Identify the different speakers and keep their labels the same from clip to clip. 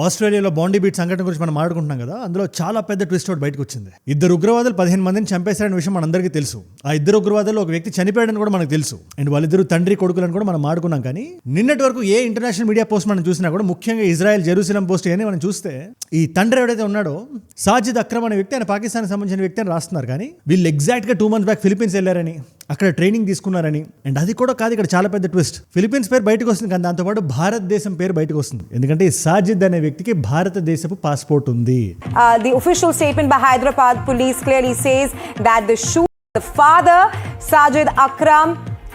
Speaker 1: ఆస్ట్రేలియాలో బాండీ బీట్ సంఘటన గురించి మనం మాట్లాడుకుంటున్నాం కదా, అందులో చాలా పెద్ద ట్విస్ట్ అవుట్ బయటకు వచ్చింది. ఇద్దరు ఉగ్రవాదులు 15 మందిని చంపేశారనే విషయం మనందరికీ తెలుసు. ఆ ఇద్దరు ఉగ్రవాదులు ఒక వ్యక్తి చనిపోయాడని కూడా మనకు తెలుసు. అండ్ వాళ్ళిద్దరు తండ్రి కొడుకులను కూడా మనం మాట్లాడుకున్నాం. కానీ నిన్నటి వరకు ఏ ఇంటర్నేషనల్ మీడియా పోస్ట్ మనం చూసినా కూడా, ముఖ్యంగా ఇజ్రాయెల్ జెరూసలేం పోస్ట్ అని మనం చూస్తే, ఈ తండ్రి ఎవరైతే ఉన్నాడో సాజిద్ అక్రమ్ అనే వ్యక్తి, ఆయన పాకిస్తాన్ సంబంధించిన వ్యక్తి అని రాస్తున్నారు. కానీ వీళ్ళు ఎగ్జాక్ట్ గా 2 months బ్యాక్ ఫిలిప్పీన్స్ వెళ్ళారని, అక్కడ ట్రైనింగ్ తీసుకున్నారని. అండ్ అది కూడా కాదు, ఇక్కడ చాలా పెద్ద ట్విస్ట్. ఫిలిప్పీన్స్ పేరు బయటకు వస్తుంది, కానీ దాంతోపాటు భారతదేశం పేరు బయటకు వస్తుంది. ఎందుకంటే ఈ సాజిద్ అనే వ్యక్తికి భారతదేశపు పాస్పోర్ట్ ఉంది.
Speaker 2: The official statement by Hyderabad police clearly says that the father Sajid Akram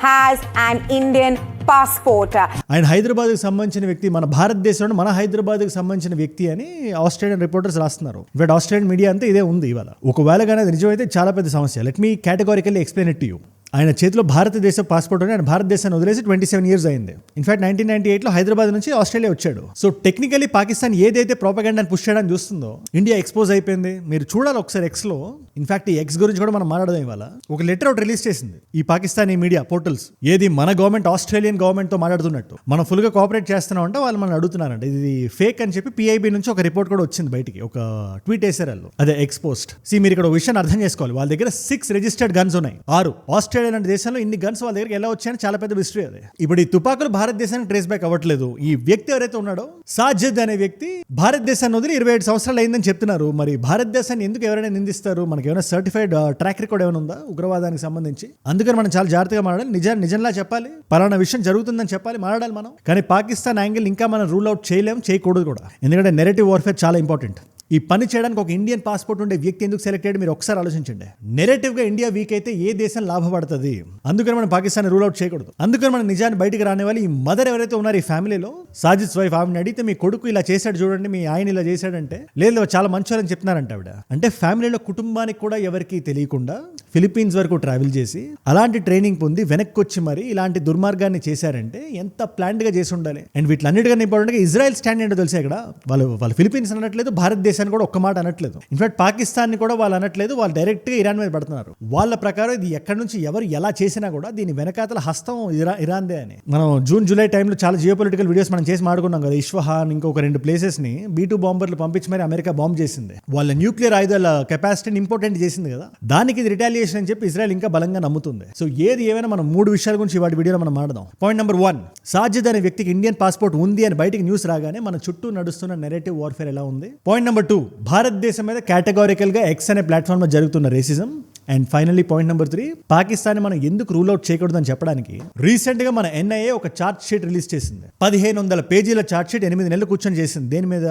Speaker 2: has an Indian passport.
Speaker 1: ఆయన హైదరాబాద్కి సంబంధించిన వ్యక్తి, మన భారతదేశంలో మన హైదరాబాద్కి సంబంధించిన వ్యక్తి అని ఆస్ట్రేలియన్ రిపోర్టర్స్ రాస్తున్నారు. బట్ ఆస్ట్రేలియన్ మీడియా అంతా ఇదే ఉంది ఇవాళ. ఒకవేళ కానీ అది నిజమైతే చాలా పెద్ద సమస్య. Let me కేటగారికల్లీ explain it to you. ఆయన చేతిలో భారతదేశ పాస్పోర్ట్ ఉంది. ఆయన భారతదేశాన్ని వదిలేసి 27 years అయింది. ఇన్ఫాక్ట్ 1998లో హైదరాబాద్ నుంచి ఆస్ట్రేలియా వచ్చాడు. సో టెక్నికలీ పాకిస్తాన్ ఏదైతే ప్రోపగండాని పుష్ చేయడానికి చూస్తుందో, ఇండియా ఎక్స్పోజ్ అయిపోయింది. మీరు చూడాలి ఒకసారి ఎక్స్లో. ఇన్ఫాక్ట్ ఈ ఎక్స్ గురించి కూడా మనం మాట్లాడదాం ఇవాళ. ఒక లెటర్ ఒకటి రిలీజ్ చేసింది ఈ పాకిస్తానీ మీడియా పోర్టల్స్. ఏది మన గవర్నమెంట్ ఆస్ట్రేలియన్ గవర్నమెంట్ తో మాట్లాడుతున్నట్టు, మనం ఫుల్ గా కోఆపరేట్ చేస్తున్నాం అంటే వాళ్ళు మనం అడుగుతున్నారంట. ఇది ఫేక్ అని చెప్పి పిఐబి నుంచి ఒక రిపోర్ట్ కూడా వచ్చింది బయటికి. ఒక ట్వీట్ వేసారు వాళ్ళు, అదే ఎక్స్ పోస్ట్. మీరు ఇక్కడ ఒక విషయాన్ని అర్థం చేసుకోవాలి. వాళ్ళ దగ్గర 6 రిజిస్టర్డ్ గన్స్ ఉన్నాయి. 6 ఆస్ట్రేలియా లాంటి దేశంలో ఇన్ని గన్స్ వాళ్ళ దగ్గర ఎలా వచ్చాయని చాలా పెద్ద మిస్టరీ అది. ఇప్పుడు ఈ తుపాకులు భారతదేశానికి ట్రేస్ బ్యాక్ అవ్వట్లేదు. ఈ వ్యక్తి ఎవరైతే ఉన్నాడో సాజిద్ అనే వ్యక్తి భారతదేశాన్ని వదిలి 27 సంవత్సరాలు అయిందని చెప్తున్నారు. మరి భారతదేశాన్ని ఎందుకు ఎవరైనా నిందిస్తారు? మనకి ఏమైనా సర్టిఫైడ్ ట్రాక్ రికార్డ్ ఏమైనా ఉందా ఉగ్రవాదానికి సంబంధించి? అందుకని మనం చాలా జాగ్రత్తగా మాట్లాడాలి. నిజంలా చెప్పాలి, పలానా విషయం జరుగుతుందని చెప్పాలి, మాట్లాడాలి మనం. కానీ పాకిస్తాన్ యాంగిల్ ఇంకా మనం రూల్ అవుట్ చేయలేం, చేయకూడదు కూడా. ఎందుకంటే నెరేటివ్ వార్ఫేర్ చాలా ఇంపార్టెంట్. ఈ పని చేయడానికి ఒక ఇండియన్ పాస్పోర్ట్ ఉండే వ్యక్తి ఎందుకు సెలెక్ట్ అయ్యాడు మీరు ఒకసారి ఆలోచించండి. నెరేటివ్ గా ఇండియా వీక్ అయితే ఏ దేశం లాభపడుతుంది? అందుకని మనం పాకిస్తాన్ రూల్ అవుట్ చేయకూడదు. అందుకని మనం నిజాన్ని బయటికి రాని వాళ్ళు, ఈ మదర్ ఎవరైతే ఉన్నారు ఈ ఫ్యామిలీలో, సాజిద్ వైఫ్, ఆవిడని అడిగితే మీ కొడుకు ఇలా చేశాడు చూడండి, మీ ఆయన ఇలా చేశాడంటే, లేదు చాలా మంచోళ్ళని చెప్తున్నారంట ఆవిడ. అంటే ఫ్యామిలీలో కుటుంబానికి కూడా ఎవరికి తెలియకుండా ఫిలిప్పీన్స్ వరకు ట్రావెల్ చేసి అలాంటి ట్రైనింగ్ పొంది వెనక్కి వచ్చి మరి ఇలాంటి దుర్మార్గాన్ని చేశారంటే ఎంత ప్లాన్డ్ గా చేసి ఉండాలి. అండ్ వీటిలన్నిటికన్నా ఇంపార్టెంట్ గా ఇజ్రాయెల్ స్టాండ్ ఏంటో తెలిసే. ఇక్కడ వాళ్ళు ఫిలిప్పీన్స్ అనట్లేదు, భారతదేశం కూడా ఒక్క మాట అనట్లేదు. ఇన్ఫాక్ట్ పాకిస్తాన్ ని కూడా వాళ్ళు అనట్లేదు, వాళ్ళు డైరెక్ట్ గా ఇరాన్ మీద పడుతున్నారు. వాళ్ళ ప్రకారం ఇది ఎక్కడి నుంచి ఎవరు ఎలా చేసినా కూడా దీని వెనకాతల హస్తం ఇరాన్దే అని. మనం జూన్ జూలై టైంలో చాలా జియోపొలిటికల్ వీడియోస్ మనం చేసి మాడుకున్నాం కదా. ఇష్ఫహాన్ ఇంకొక 2 ప్లేసెస్ ని B-2 బాంబర్లు పంపించి మరి అమెరికా బాంబ్ చేసింది. వాళ్ళ న్యూక్లియర్ ఆయుధాల కెపాసిటీని ఇంపార్టెంట్ చేసింది కదా. దానికి ఇది రిటాలియేషన్ అని చెప్పి ఇజ్రాయెల్ ఇంకా బలంగా నమ్ముతుంది. సో ఏది ఏమైనా మనం 3 విషయాల గురించి వాటి వీడియోలో మనం మాట్లాడదాం. పాయింట్ నెంబర్ 1, సాజిద్ అనే వ్యక్తికి ఇండియన్ పాస్పోర్ట్ ఉంది అని బయటికి న్యూస్ రాగానే మన చుట్టూ నడుస్తున్న నెరేటివ్ వార్ఫేర్ ఎలా ఉంది. పాయింట్ నెంబర్ 2, భారతదేశం మీద కేటగారికల్ గా ఎక్స్ అనే ప్లాట్ఫామ్ లో జరుగుతున్న racism. And finally point number 3, Pakistan మనం ఎందుకు రూల్ అవుట్ చేయకూడదని చెప్పడానికి రీసెంట్ గా మన NIA ఒక చార్ట్ షీట్ రిలీజ్ చేసింది. 1500 పేజీల చార్ట్ షీట్ 8 నెలలు కూర్చొని చేసింది. దేని మీద?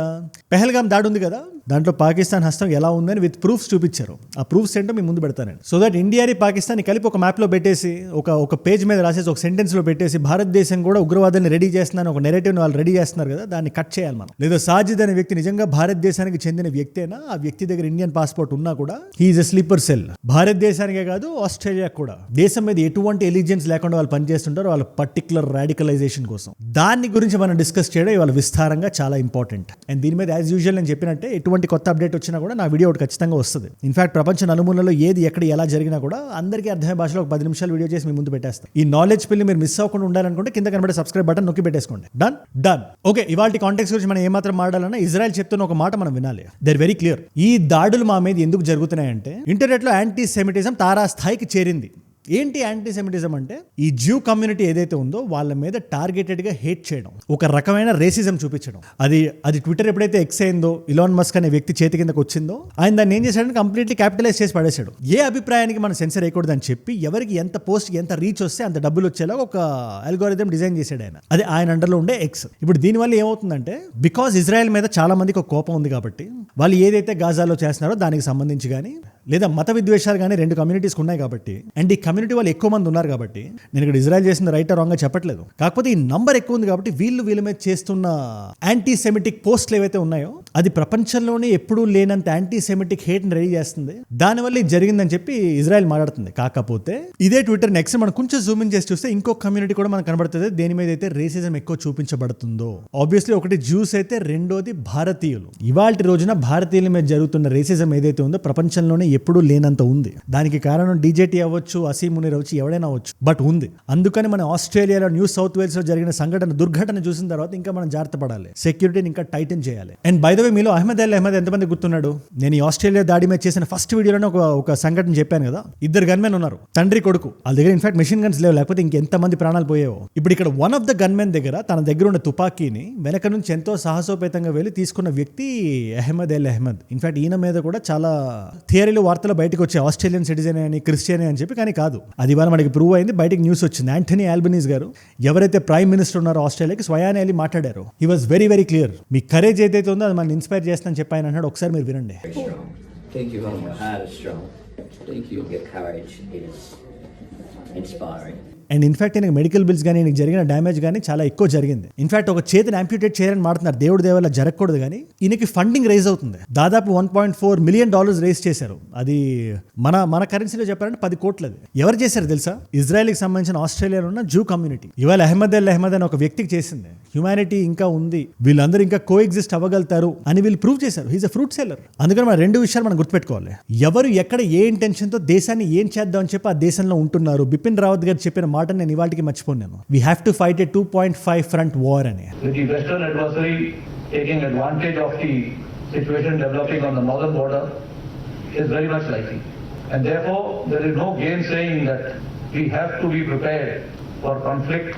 Speaker 1: పెహల్గాం దాడి ఉంది కదా, దాంట్లో పాకిస్తాన్ హస్తం ఎలా ఉందని విత్ ప్రూఫ్స్ చూపించారు. ఆ ప్రూఫ్స్ ఏంటో మీ ముందు పెడతానండి. సో దట్ ఇండియాని పాకిస్తాన్ కలిపి ఒక మ్యాప్ లో పెట్టేసి, ఒక పేజ్ మీద రాసేసి, ఒక సెంటెన్స్ లో పెట్టేసి, భారతదేశం కూడా ఉగ్రవాదాన్ని రెడీ చేస్తున్నాను ఒక నెరేటివ్ ని వాళ్ళు రెడీ చేస్తున్నారు కదా, దాన్ని కట్ చేయాలి మనం. లేదా సాజిద్ అనే వ్యక్తి నిజంగా భారతదేశానికి చెందిన వ్యక్తేనా, ఆ వ్యక్తి దగ్గర ఇండియన్ పాస్పోర్ట్ ఉన్నా కూడా హీఈస్ ఎ స్లీపర్ సెల్. భారతదేశానికే కాదు ఆస్ట్రేలియా కూడా దేశం మీద ఎటువంటి ఎలిజెన్స్ లేకుండా వాళ్ళు పనిచేస్తుంటారు వాళ్ళ పర్టికులర్ రాడికలైజేషన్ కోసం. దాని గురించి మనం డిస్కస్ చేయడం ఇవాళ విస్తారంగా చాలా ఇంపార్టెంట్. అండ్ దీని మీద యాజ్ యూజువల్ నేను చెప్పినట్టే ఎటువంటి కొత్త అప్డేట్ వచ్చినా కూడా నా వీడియో ఒకటి ఖచ్చితంగా వస్తుంది. ఇన్ఫాక్ట్ ప్రపంచ నలుమూలలో ఏది ఎక్కడ ఎలా జరిగినా కూడా అందరికీ అర్థమయ్యే భాషలో ఒక 10 నిమిషాలు వీడియో చేసి మీ ముందు పెట్టేస్తాను. ఈ నాలెడ్జ్ పిల్లి మీరు మిస్ అవ్వకుండా ఉండాలనుకుంటే కింద కనబడే సబ్స్క్రైబ్ బటన్ నొక్కి పెట్టేసుకోండి. డన్. ఓకే, ఇవాళ కాంటెక్స్ట్ గురించి మనం ఏమాత్రం మాట్లాడాలన్నా ఇజ్రాయెల్ చెప్తున్న ఒక మాట మనం వినాలి. There very clear. ఈ దాడులు మా మీద ఎందుకు జరుగుతున్నాయంటే, ఇంటర్నెట్ లో యాంటీ సెమిటిజం తారాస్థాయికి చేరింది. ఏంటి యాంటీ సెమిటిజం అంటే, ఈ జ్యూ కమ్యూనిటీ ఏదైతే ఉందో వాళ్ళ మీద టార్గెటెడ్ గా హేట్ చేయడం, ఒక రకమైన రేసిజం చూపించడం. అది ట్విట్టర్ ఎప్పుడైతే ఎక్స్ అయిందో, ఇలాన్ మస్క్ అనే వ్యక్తి చేతి కిందకు వచ్చిందో, ఆయన దాన్ని ఏం చేశాడంటే కంప్లీట్లీ క్యాపిటలైజ్ చేసి పడేశాడు. ఏ అభిప్రాయానికి మనం సెన్సర్ వేయకూడదు అని చెప్పి ఎవరికి ఎంత పోస్ట్ ఎంత రీచ్ వస్తే అంత డబ్బులు వచ్చేలా ఒక అల్గోరిథం డిజైన్ చేశాడు ఆయన. అది ఆయన అండర్లో ఉండే ఎక్స్. ఇప్పుడు దీనివల్ల ఏమవుతుందంటే, బికాజ్ ఇజ్రాయెల్ మీద చాలా మందికి ఒక కోపం ఉంది కాబట్టి, వాళ్ళు ఏదైతే గాజాలో చేస్తున్నారో దానికి సంబంధించి కానీ, లేదా మత విద్వేషాలు కానీ 2 కమ్యూనిటీస్ ఉన్నాయి కాబట్టి, అండ్ ఈ కమ్యూనిటీ వాళ్ళు ఎక్కువ మంది ఉన్నారు కాబట్టి, నేను ఇక్కడ ఇజ్రాయెల్ చేసిన రైట్ రాంగ్ గా చెప్పట్లేదు, కాకపోతే ఈ నంబర్ ఎక్కువ ఉంది కాబట్టి వీళ్ళ మీద చేస్తున్న యాంటీ సెమిటిక్ పోస్ట్లు ఏవైతే ఉన్నాయో అది ప్రపంచంలోనే ఎప్పుడూ లేనంత యాంటీ సెమిటిక్ హేట్ని రెడీ చేస్తుంది. దానివల్ల ఇది జరిగిందని చెప్పి ఇజ్రాయెల్ మాట్లాడుతుంది. కాకపోతే ఇదే ట్విట్టర్ నెక్స్ట్ మనం కొంచెం జూమ్ ఇన్ చేసి చూస్తే ఇంకో కమ్యూనిటీ కూడా మనకు కనబడుతుంది దేని మీద అయితే రేసిజం ఎక్కువ చూపించబడుతుందో. ఆబ్వియస్లీ ఒకటి జ్యూస్ అయితే, రెండోది భారతీయులు. ఇవాల్టి రోజున భారతీయుల మీద జరుగుతున్న రేసిజం ఏదైతే ఉందో ప్రపంచంలోనే ఎప్పుడూ లేనంత ఉంది. దానికి కారణం డీజేటీ అవ్వచ్చు, అసీం మునీర్ అవ్వచ్చు, ఎవడైనా అవ్వచ్చు, బట్ ఉంది. అందుకని మన ఆస్ట్రేలియాలో న్యూ సౌత్ వేల్స్ లో జరిగిన దుర్ఘటన చూసిన తర్వాత ఇంకా మనం జాగ్రత్త పడాలి, సెక్యూరిటీని ఇంకా టైటన్ చేయాలి. అండ్ బై ద వే మీలో అహ్మద్ ఎంతమంది గుర్తున్నాడు? నేను ఈ ఆస్ట్రేలియా దాడి మీద చేసిన ఫస్ట్ వీడియోలోనే ఒక సంఘటన చెప్పాను కదా, 2 గన్మెన్ ఉన్నారు, తండ్రి కొడుకు. వాళ్ళ దగ్గర ఇన్ఫాక్ట్ మెషిన్ గన్స్ లేవు, లేకపోతే ఇంకెంతమంది ప్రాణాలు పోయేవో. ఇప్పుడు ఇక్కడ వన్ ఆఫ్ ద గన్మెన్ దగ్గర తన దగ్గర ఉన్న తుపాకీని వెనక నుంచి ఎంతో సాహసోపేతంగా వెళ్ళి తీసుకున్న వ్యక్తి అహ్మద్. ఇన్ఫాక్ట్ ఈయన మీద కూడా చాలా థియరీలు వార్తలు బయటకు వచ్చాయి, ఆస్ట్రేలియన్ సిటిజన్ అని, క్రిస్టియన్ అని చెప్పి. కానీ కాదు, అది ఇవాళ మనకి ప్రూవ్ అయింది, బయటకు న్యూస్ వచ్చింది. యాంటనీ ఆల్బనీస్ గారు ఎవరైతే ప్రైమ్ మినిస్టర్ ఉన్నారో ఆస్ట్రేలియాకి, స్వయానే వెళ్ళి మాట్లాడారు. He was very very clear. Me courage ఏదైతే ఉందో అది మనం ఇన్స్పైర్ చేస్తానని చెప్పి ఆయన అన్నాడు. ఒకసారి మీరు వినండి.
Speaker 3: Thank you very much. Heart is strong. Thank you. Your courage is inspiring.
Speaker 1: And in fact ఈయనకి మెడికల్ బిల్స్ కానీ, ఈయనకి జరిగిన డ్యామేజ్ కానీ చాలా ఎక్కువ జరిగింది. ఇన్ఫాక్ట్ ఒక చేతిని యాంప్యూటేట్ చేయాలని మాట్లాడుతున్నారు. దేవుడి దేవల్ల జరగకూడదు, కానీ ఈయనకి ఫండింగ్ రైజ్ అవుతుంది. దాదాపు $1.4 మిలియన్ రైజ్ చేశారు. అది మన కరెన్సీలో చెప్పారంటే 10 కోట్లది. ఎవరు చేశారు తెలుసా? ఇజ్రాయెల్కి సంబంధించిన ఆస్ట్రేలియాలో ఉన్న జూ కమ్యూనిటీ. ఇవాళ అహ్మద్ అని ఒక వ్యక్తికి చేసింది. హ్యుమానిటీ ఇంకా ఉంది, వీళ్ళందరూ ఇంకా కో ఎగ్జిస్ట్ అవ్వగలుగుతారు అని వీళ్ళు ప్రూవ్ చేశారు. He's a fruit seller. అందుకని మన 2 విషయాలు మనం గుర్తుపెట్టుకోవాలి. ఎవరు ఎక్కడ ఏ ఇంటెన్షన్తో దేశాన్ని ఏం చేద్దాం అని చెప్పి ఆ దేశంలో ఉంటున్నారు. బిపిన్ రావత్ గారు చెప్పిన మాట నేను ఇవాళకి మర్చిపోయాను. We have to fight A 2.5 front war అని.
Speaker 4: With the Western adversary taking advantage of the situation developing on the northern border is very much likely. And therefore, there is no gainsaying that we have to be prepared for conflict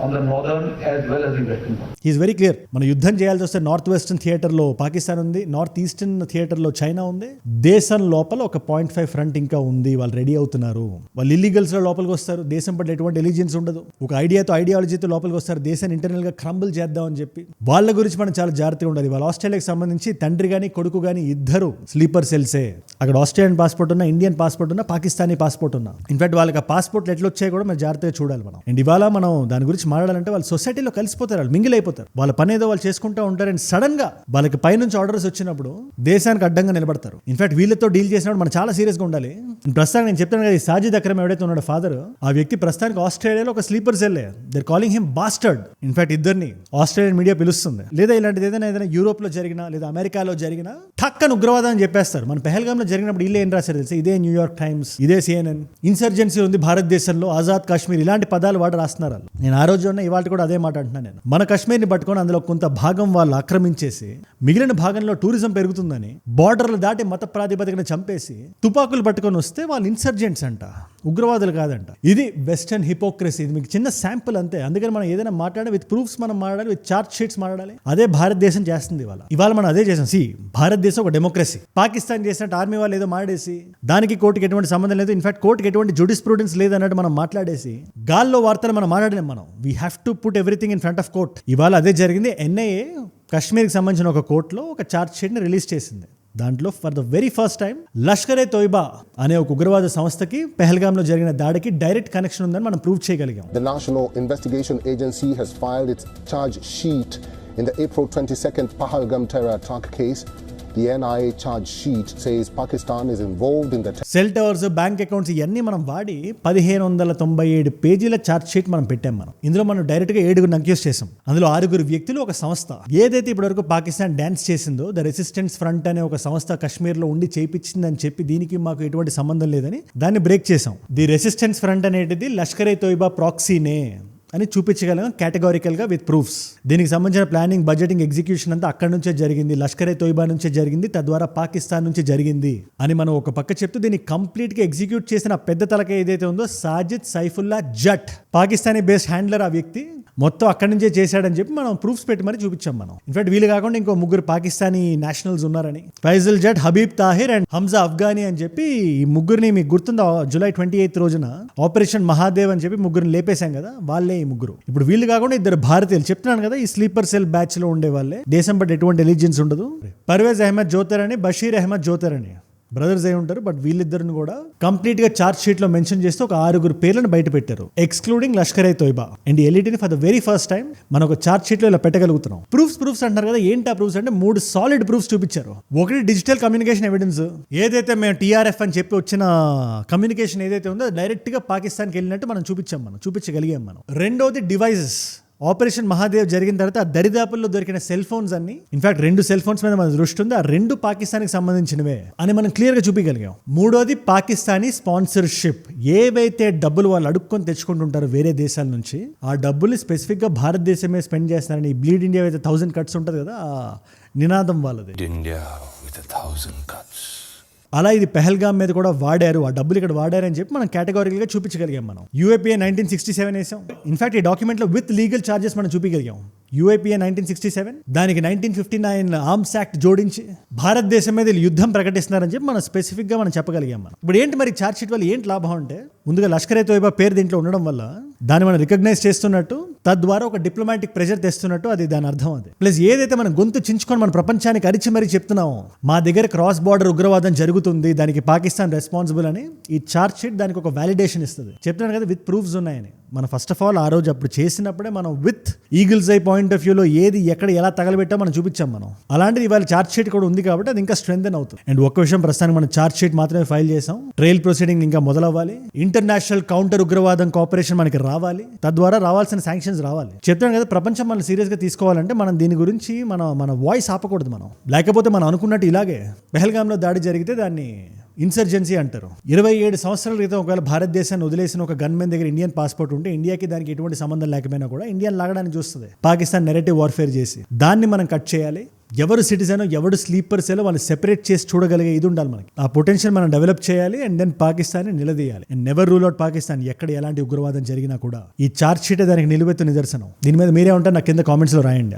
Speaker 4: on the northern as well as the western border.
Speaker 1: He is very clear. మనం యుద్ధం చేయాల్సి వస్తే north western థియేటర్లో పాకిస్తాన్ ఉంది, north eastern థియేటర్లో China ఉంది, దేశం లోపల ఒక 0.5 ఫ్రంట్ ఇంకా ఉంది. వాళ్ళు రెడీ అవుతున్నారు. వాళ్ళు ఇల్లీగల్స్ లో లోపలికి వస్తారు, దేశం పట్ల ఎటువంటి ఎలిజియన్స్ ఉండదు, ఒక ఐడియాలజీతో లోపలికి వస్తారు, దేశాన్ని ఇంటర్నల్ గా క్రంబుల్ చేద్దామని చెప్పి. వాళ్ళ గురించి మనం చాలా జాగ్రత్తగా ఉండాలి. వాళ్ళ ఆస్ట్రేలియాకి సంబంధించి తండ్రి గానీ కొడుకు గానీ ఇద్దరు స్లీపర్ సెల్సే. అక్కడ ఆస్ట్రేలియన్ పాస్పోర్ట్ ఉన్నా, ఇండియన్ పాస్పోర్ట్ ఉన్నా, పాకిస్తానీ పాస్పోర్ట్ ఉన్నా. ఇన్ఫాక్ట్ వాళ్ళకి ఆ పాస్పోర్ట్లు ఎట్లా వచ్చాయి కూడా మనం జాగ్రత్తగా చూడాలి మనం. అండ్ ఇవాళ మనం దాని గురించి మాట్లాడాలంటే వాళ్ళు సొసైటీలో కలిసిపోతారు, వాళ్ళు మింగిల్ అయిపోతారు, వాళ్ళ పని ఏదో వాళ్ళు చేసుకుంటూ ఉంటారు. అండ్ సడన్ గా వాళ్ళకి పైనుంచి ఆర్డర్స్ వచ్చినప్పుడు దేశానికి అడ్డంగా నిలబడతారు. ఇన్ఫాక్ట్ వీళ్ళతో డీల్ చేసినప్పుడు మనం చాలా సీరియస్ గా ఉండాలి. ప్రస్తుతానికి నేను చెప్తాను కదా, ఈ సాజిద్ అక్రమ్ ఎవడైతే ఉన్నాడో ఫాదర్, ఆ వ్యక్తి ప్రస్తుతానికి ఆస్ట్రేలియాలో ఒక sleeper cell. They calling him bastard. In fact ఇద్దరిని ఆస్ట్రేలియన్ మీడియా పిలుస్తుంది. లేదా ఇలాంటిది ఏదైనా యూరోప్ లో జరిగినా లేదా అమెరికాలో జరిగినా ఠక్కన ఉగ్రవాదం అని చెప్పేస్తారు. మన పెహల్గామ్ లో జరిగినప్పుడు వీళ్ళు ఏం రాశారు తెలుసా? ఇదే న్యూయార్క్ టైమ్స్, ఇదే CNN, ఇన్సర్జెన్సీ ఉంది భారతదేశంలో, ఆజాద్ కాశ్మీర్, ఇలాంటి పదాలు వాడు రాస్తున్నారు. నేను ఆ రోజు ఉన్న ఇవాళ కూడా అదే మాట అంటున్నాను. నేను మన కాశ్మీర్ని పట్టుకొని అందులో కొంత భాగం వాళ్ళు ఆక్రమించేసి మిగిలిన భాగంలో టూరిజం పెరుగుతుందని బార్డర్లు దాటి మత ప్రాతిపదికన చంపేసి తుపాకులు పట్టుకొని వస్తే వాళ్ళు ఇన్సర్జెంట్స్ అంట, ఉగ్రవాదులు కాదంట. ఇది వెస్టర్న్ హిపోక్రసీ. ఇది మీకు చిన్న శాంపుల్ అంతే. అందుకని మనం ఏదైనా మాట్లాడాలి విత్ ప్రూఫ్స్, మనం మాట్లాడాలి విత్ చార్ట్ షీట్స్ మాట్లాడాలి. అదే భారతదేశం చేస్తుంది ఇవాళ మనం అదే చేసాం. భారతదేశం ఒక డెమోక్రసీ. పాకిస్తాన్ చేసినట్టు ఆర్మీ వాళ్ళు ఏదో మాడేసి దానికి కోర్టుకి ఎటువంటి సంబంధం లేదు, ఇన్ఫాక్ట్ కోర్టుకి ఎటువంటి జుడిస్ప్రూడెన్స్ లేదు అన్నట్టు మనం మాట్లాడేసి గాల్లో వార్తలు మనం మాట్లాడలేం. మనం we have to put everything in front of court. ఇవాళ అదే జరిగింది. NIA కాశ్మీర్కి సంబంధించిన ఒక కోర్టులో ఒక చార్జ్ షీట్ని రిలీజ్ చేసింది. దాంట్లో for the very first time Lashkar-e-Taiba అనే ఒక ఉగ్రవాద సంస్థకి పెహల్గామ్లో జరిగిన దాడికి డైరెక్ట్ కనెక్షన్ ఉందని మనం ప్రూవ్ చేయగలిగాం.
Speaker 5: The National Investigation Agency has filed its charge sheet in the April 22nd Pahalgam terror attack case. The NIA charge sheet says Pakistan is involved in the
Speaker 1: cell towers, bank accounts ఇవన్నీ మనం వాడి 1597 పేజీల charge sheet మనం పెట్టాం. ఇందులో మనం direct గా 7 accuse చేసాం. అందులో 6 వ్యక్తులు, ఒక సంస్థ. ఏదైతే ఇప్పటివరకు పాకిస్తాన్ డాన్స్ చేసిందో ద రెసిస్టెన్స్ ఫ్రంట్ అనే ఒక సంస్థ కశ్మీర్ లో ఉండి చేయించిందని చెప్పి దీనికి మాకు ఎటువంటి సంబంధం లేదని దాన్ని బ్రేక్ చేసాం. ది రెసిస్టెన్స్ ఫ్రంట్ అనేది లష్కర్-e-తోయిబా ప్రాక్సీనే అని చూపించగలం కేటగారికల్ గా విత్ ప్రూఫ్స్. దీనికి సంబంధించిన ప్లానింగ్, బడ్జెటింగ్, ఎగ్జిక్యూషన్ అంతా అక్కడి నుంచే జరిగింది, లష్కర్-e-తోయిబా నుంచే జరిగింది, తద్వారా పాకిస్తాన్ నుంచి జరిగింది అని మనం ఒక పక్క చెప్తూ దీన్ని కంప్లీట్ గా ఎగ్జిక్యూట్ చేసిన పెద్ద తలక ఏదైతే ఉందో సాజిద్ సైఫుల్లా జట్, పాకిస్తానీ బేస్డ్ హ్యాండ్లర్, ఆ వ్యక్తి మొత్తం అక్కడి నుంచే చేశాడని చెప్పి మనం ప్రూఫ్స్ పెట్టి మరి చూపించాం మనం. ఇన్ఫాక్ట్ వీళ్ళు కాకుండా ఇంకో 3 పాకిస్తానీ నేషనల్స్ ఉన్నారని, ఫైజల్ జట్, హబీబ్ తాహిర్ అండ్ హంజా అఫ్ఘానీ అని చెప్పి ఈ 3 మీకు గుర్తుందా? జూలై 28 రోజున ఆపరేషన్ మహాదేవ్ అని చెప్పి 3 లేపేశాం కదా, వాళ్ళే ఈ 3. ఇప్పుడు వీళ్ళు కాకుండా 2 భారతీయులు చెప్తున్నాను కదా, ఈ స్లీపర్ సెల్ బ్యాచ్ లో ఉండే వాళ్ళే. దేశం బట్టి ఎటువంటి ఎలిజియన్స్ ఉండదు. పర్వేజ్ అహ్మద్ జోతర్ అని, బషీర్ అహ్మద్ జోతర్ అని. బ్రదర్స్ అయి ఉంటారు, బట్ వీళ్ళిద్దరిని కూడా కంప్లీట్ గా చార్జ్ షీట్ లో మెన్షన్ చేస్తూ ఒక 6 పేర్లను బయట పెట్టారు, ఎక్స్క్లూడింగ్ లష్కర్-e-తోయిబా అండ్ ఎల్ఈటీని for the very first time మనం ఒక చార్జ్ షీట్ లో ఇలా పెట్టగలుగుతున్నాం. ప్రూఫ్స్ అంటారు కదా, ఏంటి ఆ ప్రూఫ్స్ అంటే 3 సాలిడ్ ప్రూఫ్స్ చూపించారు. ఒకటి డిజిటల్ కమ్యూనికేషన్ ఎవిడెన్స్, ఏదైతే మేము టీఆర్ఎఫ్ అని చెప్పి వచ్చిన కమ్యూనికేషన్ ఏదైతే ఉందో డైరెక్ట్ గా పాకిస్తాన్కి వెళ్ళినట్టు మనం చూపించగలిగాం మనం. రెండోది డివైజెస్. ఆపరేషన్ మహాదేవ్ జరిగిన తర్వాత ఆ దరిదాపుల్లో దొరికిన సెల్ ఫోన్స్ అన్ని, ఇన్ఫాక్ట్ 2 సెల్ ఫోన్స్ మీద మన దృష్టి ఉంది, ఆ 2 పాకిస్తాన్కి సంబంధించినవే అని మనం క్లియర్ గా చూపించగలిగాం. మూడోది పాకిస్తానీ స్పాన్సర్షిప్. ఏవైతే డబ్బులు వాళ్ళు అడుక్కొని తెచ్చుకుంటుంటారో వేరే దేశాల నుంచి, ఆ డబ్బులు స్పెసిఫిక్ గా భారతదేశమే స్పెండ్ చేస్తారని బ్లీడ్ ఇండియా అయితే 1000 cuts ఉంటుంది కదా, ఆ నినాదం వాళ్ళది.
Speaker 6: India with 1,000 cuts.
Speaker 1: అలా ఇది పెహల్గామ్ మీద కూడా వాడారు, ఆ డబ్బులు ఇక్కడ వాడారు అని చెప్పి మనం కేటగారికల్గా చూపించగలిగాం. మనం UAPA 1967 వేసాం. ఇన్ఫాక్ట్ ఈ డాక్యుమెంట్లో విత్ లీగల్ ఛార్జెస్ మనం చూపించగలిగాం. UAPA 1967 దానికి 1959 ఆర్మ్స్ యాక్ట్ జోడించి భారతదేశం మీద యుద్ధం ప్రకటిస్తున్నారని చెప్పి మనం స్పెసిఫిక్గా మనం చెప్పగలిగాం. మనం ఇప్పుడు ఏంటి మరి ఛార్జ్ షీట్ వల్ల ఏంటి లాభం అంటే, ముందుగా లష్కర్-e-తోయిబా పేరు దీంట్లో ఉండడం వల్ల దాన్ని మనం రికగ్నైజ్ చేస్తున్నట్టు, తద్వారా ఒక డిప్లొమాటిక్ ప్రెజర్ తెస్తున్నట్టు, అది దాని అర్థం. అది ప్లస్ ఏదైతే మనం గొంతు చించుకొని మన ప్రపంచానికి అరిచి మరీ చెప్తున్నామో మా దగ్గర క్రాస్ బార్డర్ ఉగ్రవాదం జరుగుతుంది, దానికి పాకిస్తాన్ రెస్పాన్సిబుల్ అని, ఈ ఛార్జ్ షీట్ దానికి ఒక వ్యాలిడేషన్ ఇస్తుంది. చెప్తున్నాను కదా విత్ ప్రూఫ్స్ ఉన్నాయని. మనం ఫస్ట్ ఆఫ్ ఆల్ ఆ రోజు అప్పుడు చేసినప్పుడే మనం with eagles I point of వ్యూలో ఏది ఎక్కడ ఎలా తగలబెట్టా మనం చూపించాం. మనం అలాంటిది ఇవాళ ఛార్జ్ షీట్ కూడా ఉంది కాబట్టి అది ఇంకా స్ట్రెంథెన్ అవుతుంది. అండ్ ఒక్క విషయం, ప్రస్తుతానికి మనం ఛార్జ్ షీట్ మాత్రమే ఫైల్ చేసాం. ట్రయల్ ప్రొసీడింగ్ ఇంకా మొదలవ్వాలి. ఇంటర్నేషనల్ కౌంటర్ ఉగ్రవాదం కోఆపరేషన్ మనకి రావాలి, తద్వారా రావాల్సిన శాంక్షన్స్ రావాలి. చెప్తాను కదా, ప్రపంచం మనం సీరియస్ గా తీసుకోవాలంటే మనం దీని గురించి మన వాయిస్ ఆపకూడదు. మనం లేకపోతే మనం అనుకున్నట్టు ఇలాగే పెహల్గామ్లో దాడి జరిగితే దాన్ని ఇన్సర్జెన్సీ అంటారు. 27 సంవత్సరాల క్రితం ఒకవేళ భారతదేశాన్ని వదిలేసిన ఒక గన్మెన్ దగ్గర ఇండియన్ పాస్పోర్ట్ ఉంటే ఇండియాకి దానికి ఎటువంటి సంబంధం లేకపోయినా కూడా ఇండియన్ లాగడానికి చూస్తుంది పాకిస్తాన్ నెరేటివ్ వార్ఫేర్ చేసి. దాన్ని మనం కట్ చేయాలి. ఎవరు సిటిజన్ ఎవరు స్లీపర్ సెల్ వాళ్ళు సెపరేట్ చేసి చూడగలిగే ఇది ఉండాలి మనకి. ఆ పొటెన్షియల్ మనం డెవలప్ చేయాలి అండ్ దెన్ పాకిస్తాన్ని నిలదీయాలి. And never rule out Pakistan. ఎక్కడ ఎలాంటి ఉగ్రవాదం జరిగినా కూడా ఈ చార్జ్ షీటే దానికి నిలువెత్తు నిదర్శనం. దీని మీద మీరే ఉంటారు నాకు కింద కామెంట్స్ లో రాయండి.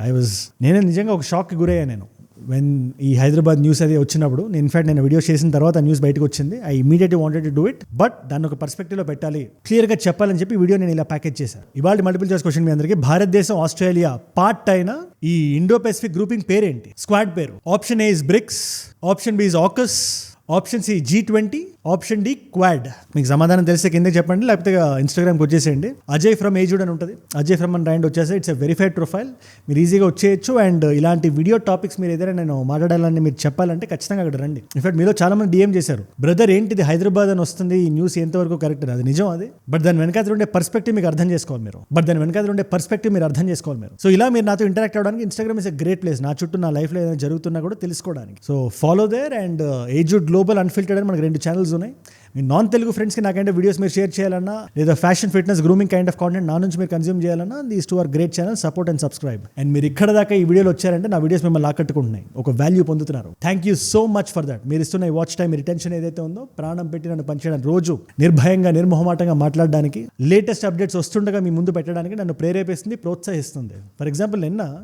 Speaker 1: నేనే నిజంగా ఒక షాక్ కి గురయ్యా నేను వెన్ ఈ హైదరాబాద్ న్యూస్ అది వచ్చినప్పుడు. నేను వీడియో చేసిన తర్వాత న్యూస్ బయటకు వచ్చింది. I immediately wanted to do it, but దాన్ని ఒక పర్స్పెక్టివ్ లో పెట్టాలి, క్లియర్ గా చెప్పాలని చెప్పి వీడియో నేను ఇలా ప్యాకేజ్ చేశాను. ఇవాళ మల్టిపుల్ చాయిస్ క్వశ్చన్ మీ అందరికీ, భారతదేశం ఆస్ట్రేలియా పార్ట్ అయిన ఈ ఇండో పెసిఫిక్ గ్రూపింగ్ పేరేంటి? స్క్వాడ్ పేరు. Option A is BRICS, option B is AUKUS, option C G20, option D Quad. మీకు సమాధానం తెలిస్తే కింద చెప్పండి, లేకపోతే ఇన్స్టాగ్రామ్కి వచ్చేసేయండి. అజయ్ ఫ్రమ్ ఏజుడ్ అని ఉంటుంది, అజయ్ ఫ్రమ్ అని రాయండి వచ్చేసి. ఇట్స్ ఎ వెరిఫైడ్ ప్రొఫైల్, మీరు ఈజీగా వచ్చేయచ్చు. అండ్ ఇలాంటి వీడియో టాపిక్స్ మీరు ఏదైనా నేను మాట్లాడాలని మీరు చెప్పాలంటే ఖచ్చితంగా అక్కడ రండి. ఇన్ఫాక్ట్ మీలో చాలా మంది DM చేశారు, బ్రదర్ ఏంటిది హైదరాబాద్ అని వస్తుంది, ఈ న్యూస్ ఎంతవరకు కరెక్ట్? అది నిజం అది, బట్ దాని వెనకాల ఉండే పర్స్పెక్టివ్ మీకు అర్థం చేసుకోవాలి మీరు. సో ఇలా మీరు నాతో ఇంటరాక్ట్ అవ్వడానికి Instagram is a great place. నా చుట్టూ నా లైఫ్లో ఏదైనా జరుగుతున్నా కూడా తెలుసుకోవడానికి. So follow there. అండ్ ఏజుడ్ గ్లోబల్ అన్ఫిల్టర్డ్ అని మనకి 2 ఛానల్స్ ఉన్నాయి. మీ నాన్ తెలుగు ఫ్రెండ్స్కి నాకంటే వీడియోస్ మీరు షేర్ చేయాలన్నా, లేదా fashion fitness grooming kind of content నా నుంచి మీరు కన్జ్యూమ్ చేయాలన్నా, these 2 are great channel. Support and subscribe. And మీరు ఇక్కడ దాకా ఈ వీడియోలో వచ్చారంటే నా వీడియోస్ మిమ్మల్ని ఆకట్టుకుంటున్నాయి, ఒక వాల్యూ పొందుతున్నారు. Thank you so much for that. మీరు ఇస్తున్న ఈ వాచ్ టైం రిటెన్షన్ ఏదైతే ఉందో, ప్రాణం పెట్టి నన్ను పనిచేయడానికి, రోజు నిర్భయంగా నిర్మోహమాటంగా మాట్లాడడానికి, లేటెస్ట్ అప్డేట్స్ వస్తుండగా మీ ముందు పెట్టడానికి నన్ను ప్రేరేపిస్తుంది, ప్రోత్సహిస్తుంది. ఫర్ ఎగ్జాంపుల్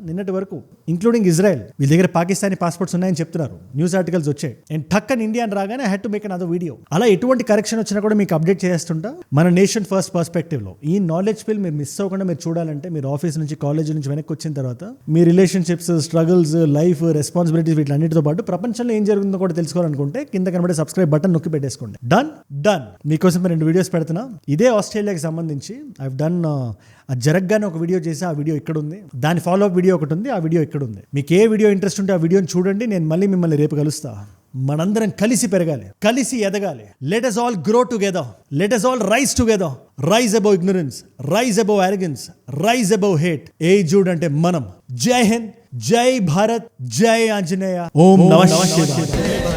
Speaker 1: నిన్నటి వరకు ఇంక్లూడింగ్ ఇజ్రాయెల్ వీళ్ళ దగ్గర పాకిస్తానీ పాస్పోర్ట్స్ ఉన్నాయని చెప్తున్నారు, న్యూస్ ఆర్టికల్స్ వచ్చాయి. అండ్ టక్కన్ ఇండియా అని రాగానే I had to make another video. అలా ఎటువంటి కరెక్షన్ వచ్చినా కూడా మీకు అప్డేట్ చేస్తుంటా మన నేషన్ ఫస్ట్ పర్స్పెక్టివ్ లో. ఈ నాలెడ్జ్ ఫీల్ మీరు మిస్ అవ్వకుండా మీరు చూడాలంటే, మీరు ఆఫీస్ నుంచి కాలేజ్ నుంచి వెనక్కి వచ్చిన తర్వాత మీ రిలేషన్షిప్స్, స్ట్రగుల్స్, లైఫ్, రెస్పాన్సిబిలిటీస్ వీటన్నిటితో పాటు ప్రపంచంలో ఏం జరుగుతుందో కూడా తెలుసుకోవాలనుకుంటే కింద కనబడే సబ్స్క్రైబ్ బటన్ నొక్కి పెట్టేసుకోండి. డన్. మీకోసం 2 వీడియోస్ పెడుతున్నా. ఇదే ఆస్ట్రేలియాకి సంబంధించి ఐ డన్ జరగ్గానే ఒక వీడియో చేసి, ఆ వీడియో ఇక్కడ ఉంది. దాని ఫాలో అప్ వీడియో ఒకటి ఉంది, ఆ వీడియో ఇక్కడ ఉంది. మీకు ఏ వీడియో ఇంట్రెస్ట్ ఉంటే ఆ వీడియోని చూడండి. నేను మళ్ళీ మిమ్మల్ని రేపు కలుస్తా. మనందరం కలిసి పెరగాలి, కలిసి ఎదగాలి. Let us all grow together. Let us all rise together. Rise above ignorance, rise above arrogance, rise above hate. ఏజుడ్ అంటే మనం. జై హింద్, జై భారత్, జై ఆంజనేయ. ఓం నమః శివాయ.